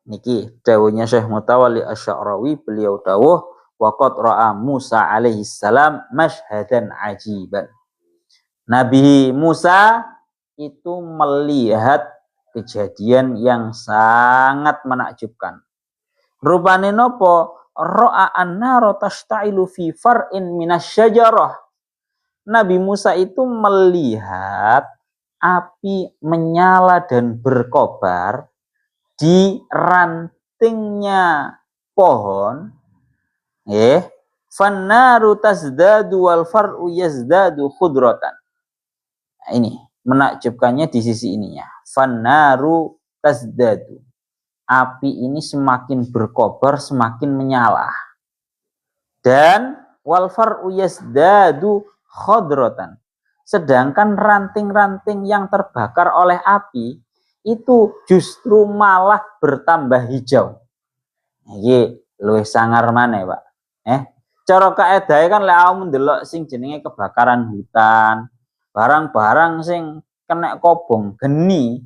Niki dawuhnya Syekh Mutawalli Asy'arawi, beliau dawuh, waqad ra'a Musa alaihi salam masyhadan ajiban. Nabi Musa itu melihat kejadian yang sangat menakjubkan. Rupane nopo? Ra'a an-nara tashtailu fi far'in minasyajarah. Nabi Musa itu melihat api menyala dan berkobar di rantingnya pohon. Fannaru tazdadu wal far'u yazdadu khudratan. Nah, ini menakjubkannya di sisi ininya. Fannaru tazdadu. Api ini semakin berkobar, semakin menyala. Dan wal far'u yazdadu khudratan. Sedangkan ranting-ranting yang terbakar oleh api itu justru malah bertambah hijau. Iki luwih sangar maneh, Pak. Cara kaedahe kan lek awakmu ndelok sing jenenge kebakaran hutan, barang-barang sing kena kobong geni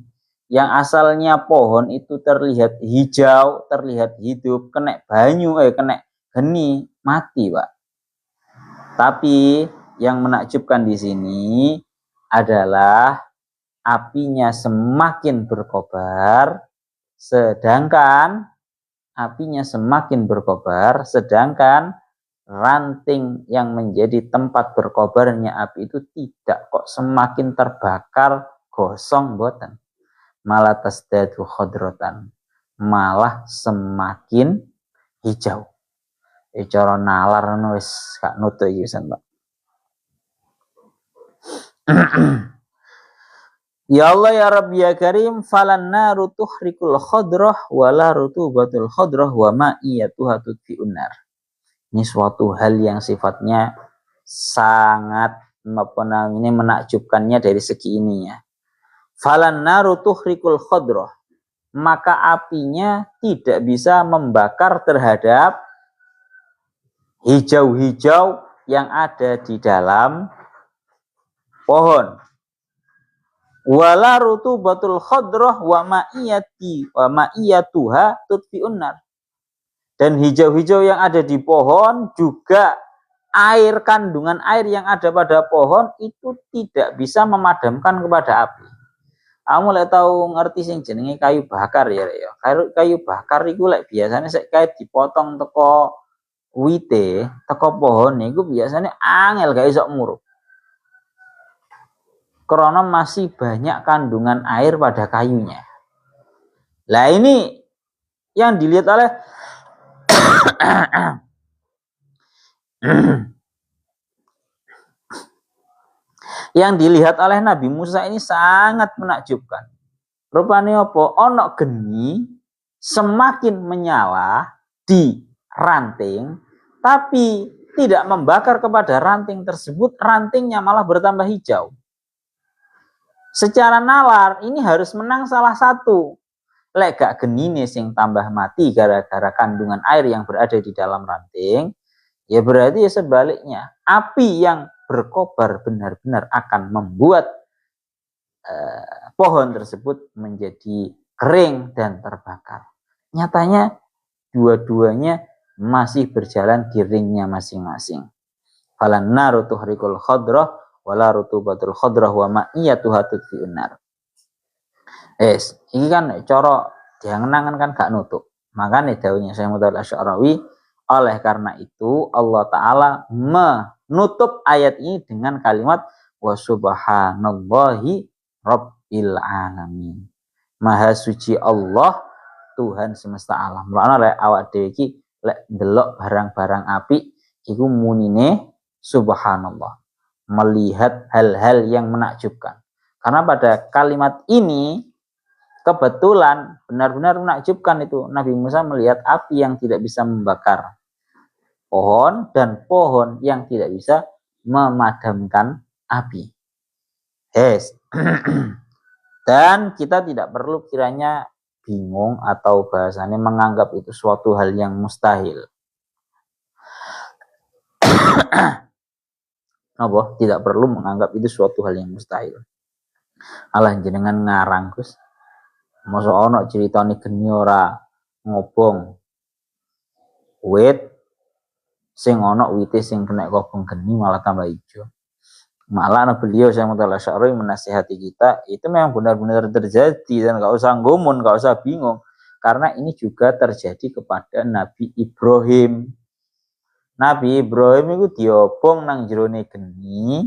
yang asalnya pohon itu terlihat hijau, terlihat hidup, kena banyu, kena geni, mati, Pak. Tapi yang menakjubkan di sini adalah apinya semakin berkobar, sedangkan ranting yang menjadi tempat berkobarnya api itu tidak kok semakin terbakar, gosong boten. Malah tasdadu khodrotan, malah semakin hijau. Cara nalar wis gak nutuk iki pisan, Pak. Ya Allah ya Rabbi ya Karim, falan naru tuhrikul khadrah wala rutubatul khadrah wa ma'iyatuha tudfi'un nar. Ini suatu hal yang sifatnya sangat ini menakjubkannya dari segi ininya. Falan naru tuhrikul khadrah, maka apinya tidak bisa membakar terhadap hijau-hijau yang ada di dalam pohon. Wala rutubatul khadrah wa ma'iyatuha tudfi'un nar. Dan hijau-hijau yang ada di pohon juga kandungan air yang ada pada pohon itu tidak bisa memadamkan kepada api. Kamu lek tahu ngerti sing jenenge kayu bakar ya. Kayu bakar iku lek biasanya sek kae dipotong teko wite, teko pohon niku biasanya angel gak iso murup. Karena masih banyak kandungan air pada kayunya. Lah ini yang dilihat oleh Nabi Musa ini sangat menakjubkan. Rupanya apa? Ono geni semakin menyala di ranting, tapi tidak membakar kepada ranting tersebut, rantingnya malah bertambah hijau. Secara nalar ini harus menang salah satu. Lek gak genine sing tambah mati gara-gara kandungan air yang berada di dalam ranting, ya berarti ya sebaliknya. Api yang berkobar benar-benar akan membuat pohon tersebut menjadi kering dan terbakar. Nyatanya dua-duanya masih berjalan di ringnya masing-masing. Falan naru tuhrikul khadrah wala rutubatul khadrah wa ma'iyatuha tudfi'un nar. Ini kan cara diangen-angen kan gak nutuk. Makanya dawuhnya Syekh Mutawalli Asy'arawi, oleh karena itu Allah Ta'ala menutup ayat ini dengan kalimat wa subhanallahi rabbil alamin. Maha suci Allah Tuhan semesta alam. Mulane lek awak dhewe iki lek ndelok barang-barang apik iku munine subhanallah. Melihat hal-hal yang menakjubkan. Karena pada kalimat ini kebetulan benar-benar menakjubkan itu. Nabi Musa melihat api yang tidak bisa membakar pohon dan pohon yang tidak bisa memadamkan api. Dan kita tidak perlu kiranya bingung atau bahasanya menganggap itu suatu hal yang mustahil. Tidak perlu menganggap itu suatu hal yang mustahil. Allah jenengan ngarang Gus. Mosok ana critane geni ora ngobong wit sing ana wite sing kena kobong geni malah tambah ijo. Malah beliau Syekh Muhammad Al-Asy'ari menasihati kita, itu memang benar-benar terjadi dan nggak usah gumun, nggak usah bingung. Karena ini juga terjadi kepada Nabi Ibrahim. Nabi Ibrahim itu diobong nang jerone geni,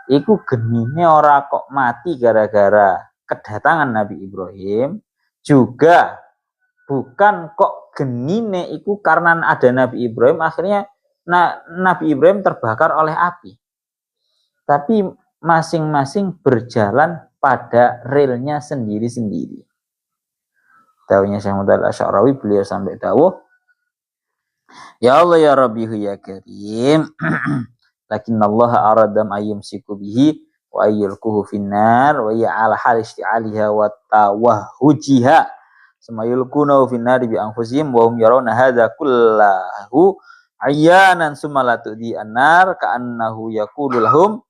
iku genine ora kok mati gara-gara kedatangan Nabi Ibrahim, juga bukan kok genine iku karena ada Nabi Ibrahim akhirnya Nabi Ibrahim terbakar oleh api. Tapi masing-masing berjalan pada realnya sendiri-sendiri. Dawuhnya Syekh Muhammad Al-Asy'ari, beliau sampai dawuh, ya Allah ya Rabbi ya Karim, lakinnallaha aradam ayyumsiku bihi wa ayyulkuhu finnar wa ya ala hal isti'aliha wa tawahhujiha semayulkuna finnar bi anfusihim wa hum yarawna hadza kullahu ayyanan summa la tudi annar ka'annahu yaqulu lahum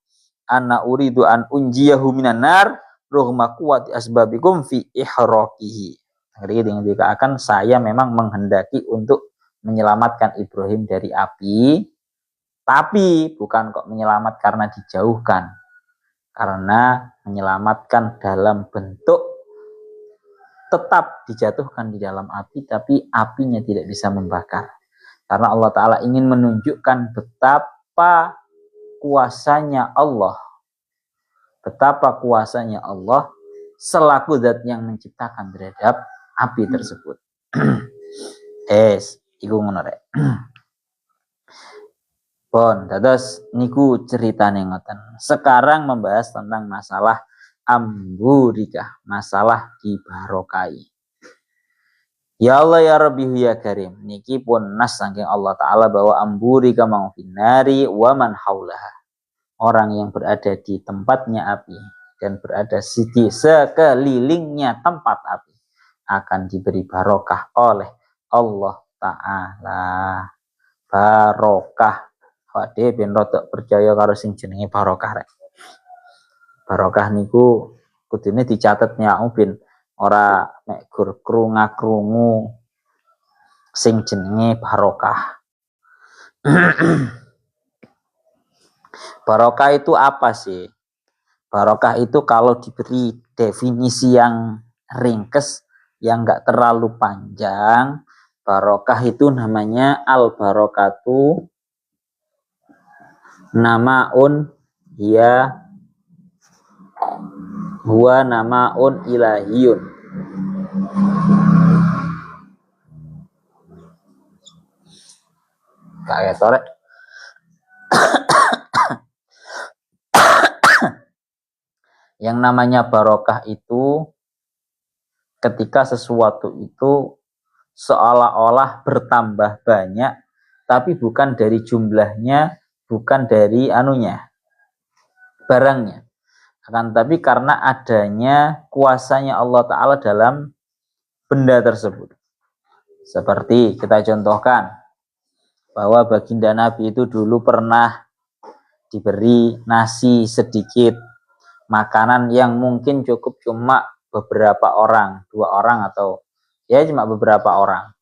anna uridu an unjiyahu minan nar rughma quwwati asbabikum fi ihraqihi. Jadi dengan dikatakan saya memang menghendaki untuk menyelamatkan Ibrahim dari api, tapi bukan kok menyelamat karena dijauhkan, karena menyelamatkan dalam bentuk tetap dijatuhkan di dalam api, tapi apinya tidak bisa membakar. Karena Allah Ta'ala ingin menunjukkan betapa kuasanya Allah, betapa kuasanya Allah selaku zat yang menciptakan terhadap api tersebut. Iku ngono rek. Pon, dados niku ceritane ngoten. Sekarang membahas tentang masalah amburikah, masalah dibarokai. Ya Allah ya Rabbi ya Karim, niki pun nas saking Allah Ta'ala bahwa amburika mau finari wa man haulaha. Orang yang berada di tempatnya api dan berada di sekelilingnya tempat api akan diberi barokah oleh Allah Ta'ala. Barokah. Wade ben rodok percaya karo sing jenenge barokah rek. Barokah niku kudune dicatet nyaku ben ora mek gur krungu sing jenenge barokah. Barokah itu apa sih? Barokah itu kalau diberi definisi yang ringkes, yang enggak terlalu panjang, barokah itu namanya al-barokatu namaun ya huwa namaun ilahiyun. Kayak sore. Yang namanya barokah itu ketika sesuatu itu seolah-olah bertambah banyak, tapi bukan dari jumlahnya, bukan dari anunya, barangnya. Akan tapi karena adanya kuasanya Allah Ta'ala dalam benda tersebut. Seperti kita contohkan, bahwa baginda Nabi itu dulu pernah diberi nasi sedikit, makanan yang mungkin cukup cuma beberapa orang, 2 orang atau ya cuma beberapa orang.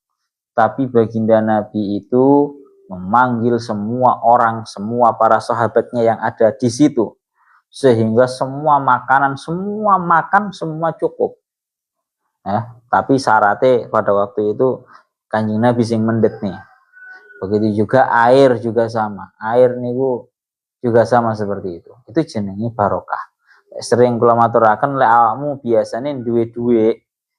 Tapi baginda Nabi itu memanggil semua orang, semua para sahabatnya yang ada di situ. Sehingga semua makanan, semua makan, semua cukup. Tapi syaratnya pada waktu itu Kanjeng Nabi sing mendet nih. Begitu juga air juga sama. Air niku juga sama seperti itu. Itu jenenge barokah. Sering kula maturaken lek awakmu biasane duwe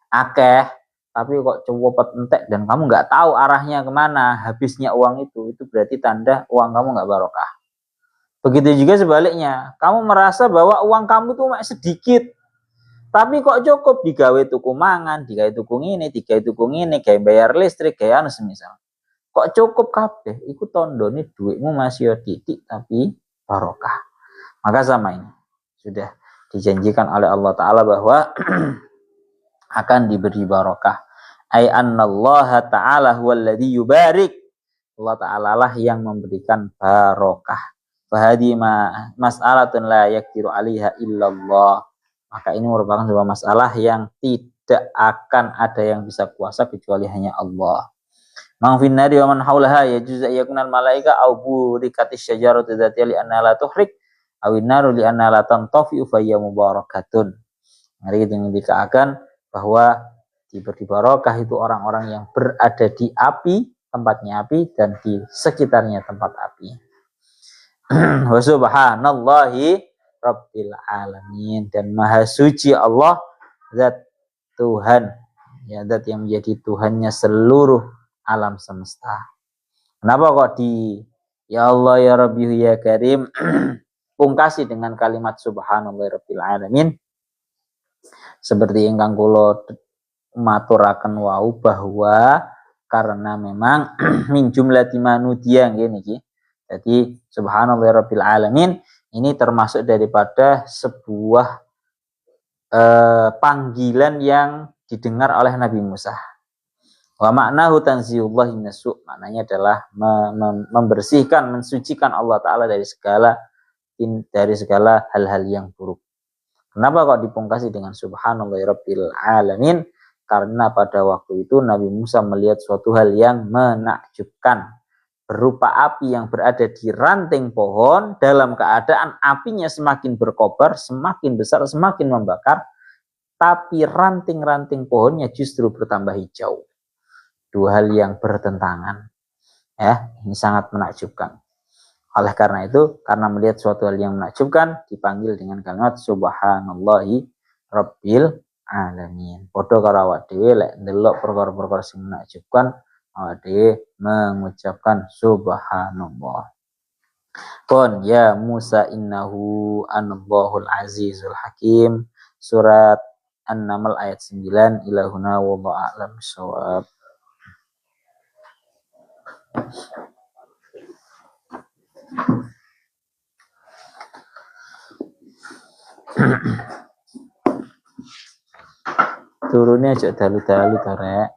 akeh tapi kok cepet entek dan kamu nggak tahu arahnya kemana, habisnya uang itu berarti tanda uang kamu nggak barokah. Begitu juga sebaliknya, kamu merasa bahwa uang kamu tuh sedikit tapi kok cukup digawe tuku mangan, digawe tuku ngene, digawe tuku ngene, gawe bayar listrik, gawe anu semisal. Kok cukup kabeh, iku tandane duitmu masih titik tapi barokah. Maka sama ini sudah dijanjikan oleh Allah Ta'ala bahwa akan diberi barokah. Ay annallaha ta'ala huwallazi yubarik. Allah Ta'ala lah yang memberikan barokah. Fahadi mas'alatun la yakdiru 'alaiha illallah. Maka ini merupakan sebuah masalah yang tidak akan ada yang bisa kuasa kecuali hanya Allah. Man fin nari wa man haulaha yajuzu yakunal malaika au burikatis syajaratu dzati li anna la tuhrik awin naru li anna la tantafi'u fa hiya mubarakatun. Mari kita ngendikaken bahwa diberi barokah itu orang-orang yang berada di api, tempatnya api, dan di sekitarnya tempat api. Wa subhanallahi rabbil alamin, dan maha suci Allah, zat Tuhan, ya, zat yang menjadi Tuhannya seluruh alam semesta. Kenapa kok ya Allah ya Rabbi ya Karim pungkasi dengan kalimat subhanallahi rabbil alamin? Seperti ingkang kula maturaken wau bahwa karena memang min jumlati manudia nggih niki. Jadi subhanallahi rabbil alamin ini termasuk daripada sebuah panggilan yang didengar oleh Nabi Musa. Wa maknahu tanzihullah minasu, maknanya adalah membersihkan, mensucikan Allah Ta'ala dari segala hal-hal yang buruk. Kenapa kok dipungkasi dengan subhanallahi rabbil alamin? Karena pada waktu itu Nabi Musa melihat suatu hal yang menakjubkan, berupa api yang berada di ranting pohon dalam keadaan apinya semakin berkobar, semakin besar, semakin membakar, tapi ranting-ranting pohonnya justru bertambah hijau. Dua hal yang bertentangan. Ya, ini sangat menakjubkan. Oleh karena itu, karena melihat suatu hal yang menakjubkan, dipanggil dengan kalimat subhanallahi rabbil alamin. Padha karo awak dhewe lek ndelok perkara-perkara sing menakjubkan, awak dhewe mengucapkan subhanallah. Qul ya Musa innahu Allahul azizul hakim. Surat An-Naml ayat 9. Ilahuna wallahu a'lam bissawab. Turunnya aja dalu-dalu to rek.